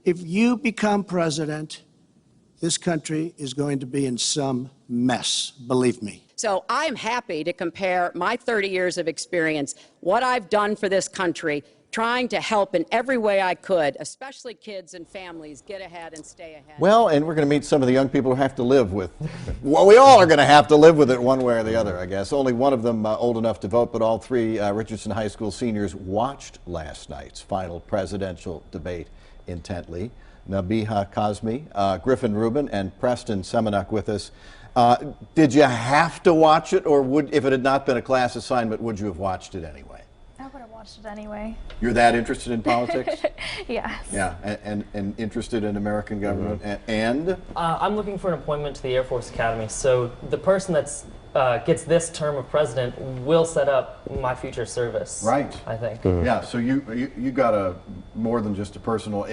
If you become president, this country is going to be in some mess, believe me. So I'm happy to compare my 30 years of experience, what I've done for this country, trying to help in every way I could, especially kids and families, get ahead and stay ahead. Well, and we're going to meet some of the young people who have to live with, well, we all are going to have to live with it one way or the other, I guess. Only one of them old enough to vote, but all three Richardson High School seniors watched last night's final presidential debate intently. Nabiha Kazmi, Griffin Rubin, and Preston Semenuk with us. Did you have to watch it, or would, if it had not been a class assignment, would you have watched it anyway? I would have watched it anyway. You're that interested in politics? Yes. Yeah, and interested in American government, and? I'm looking for an appointment to the Air Force Academy, so the person that's gets this term of president will set up my future service. Right. I think. Yeah, so you got a more than just a personal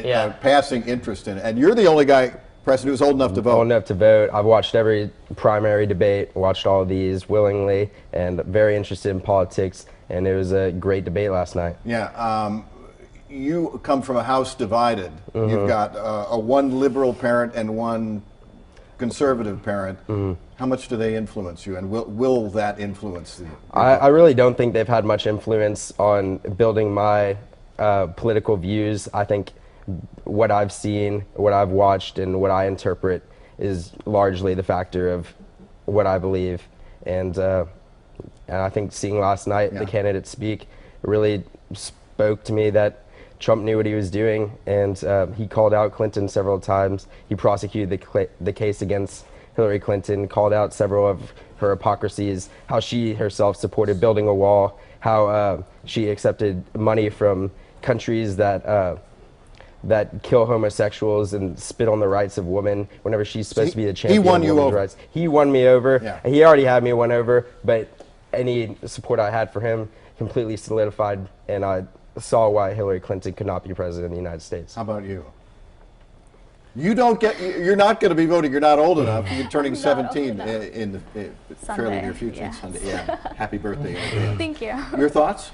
passing interest in it, and you're the only guy, Preston, who's old enough to vote. Old enough to vote. I've watched every primary debate, watched all of these willingly, and very interested in politics, and it was a great debate last night. Yeah, you come from a house divided. You've got a one liberal parent and one conservative parent. How much do they influence you, and will that influence you? I really don't think they've had much influence on building my political views. I think what I've seen, what I've watched, and what I interpret is largely the factor of what I believe. And I think seeing last night the candidates speak really spoke to me that Trump knew what he was doing, and he called out Clinton several times. He prosecuted the case against Hillary Clinton, called out several of her hypocrisies, how she herself supported building a wall, how she accepted money from countries that kill homosexuals and spit on the rights of women whenever she's supposed to be the champion of women's rights. He won me over. Yeah. He already had me won over, but any support I had for him completely solidified, and I saw why Hillary Clinton could not be president of the United States. How about you? You're not going to be voting. You're not old enough. You're turning 17 in the fairly near future. Yes. Sunday. Yeah. Happy birthday. Yeah. Thank you. Your thoughts?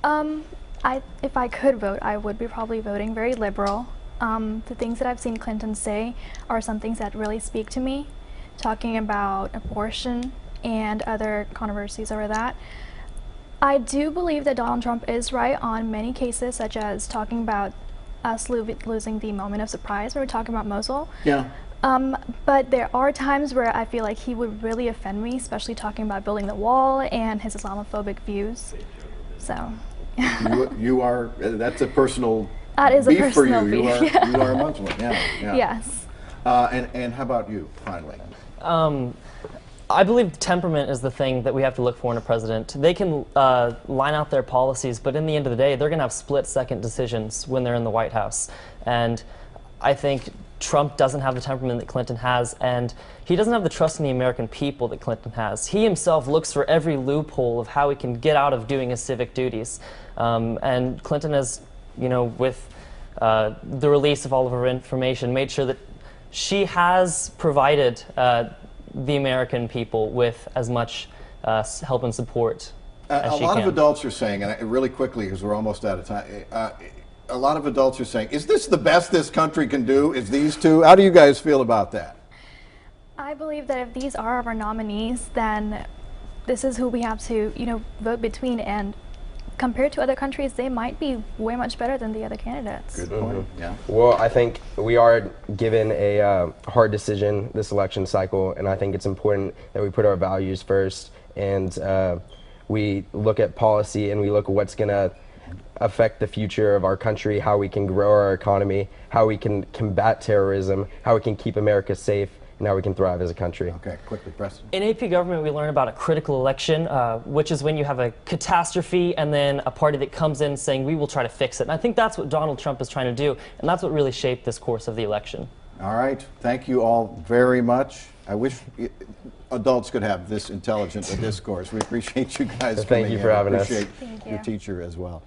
If I could vote, I would be probably voting very liberal. The things that I've seen Clinton say are some things that really speak to me, talking about abortion and other controversies over that. I do believe that Donald Trump is right on many cases, such as talking about us losing the moment of surprise when we're talking about Mosul. Yeah. But there are times where I feel like he would really offend me, especially talking about building the wall and his Islamophobic views. So. you are. That's a personal. That is beef a personal for you. beef. You are a Muslim. Yeah. Yes. And how about you? Finally. I believe temperament is the thing that we have to look for in a president. They can line out their policies, but in the end of the day, they're going to have split-second decisions when they're in the White House. And I think Trump doesn't have the temperament that Clinton has, and he doesn't have the trust in the American people that Clinton has. He himself looks for every loophole of how he can get out of doing his civic duties. And Clinton has, with the release of all of her information, made sure that she has provided the American people with as much help and support as she can. A lot of adults are saying, and really quickly because we're almost out of time, a lot of adults are saying, is this the best this country can do? Is these two? How do you guys feel about that? I believe that if these are our nominees, then this is who we have to, vote between. And compared to other countries, they might be way much better than the other candidates. Good point. Yeah. Well, I think we are given a hard decision this election cycle, and I think it's important that we put our values first, and we look at policy and we look at what's going to affect the future of our country, how we can grow our economy, how we can combat terrorism, how we can keep America safe, and how we can thrive as a country. Okay, quickly, Preston. In AP government, we learn about a critical election, which is when you have a catastrophe and then a party that comes in saying, we will try to fix it. And I think that's what Donald Trump is trying to do, and that's what really shaped this course of the election. All right. Thank you all very much. I wish adults could have this intelligent a discourse. We appreciate you guys coming in. Thank you for having us. Appreciate your teacher as well.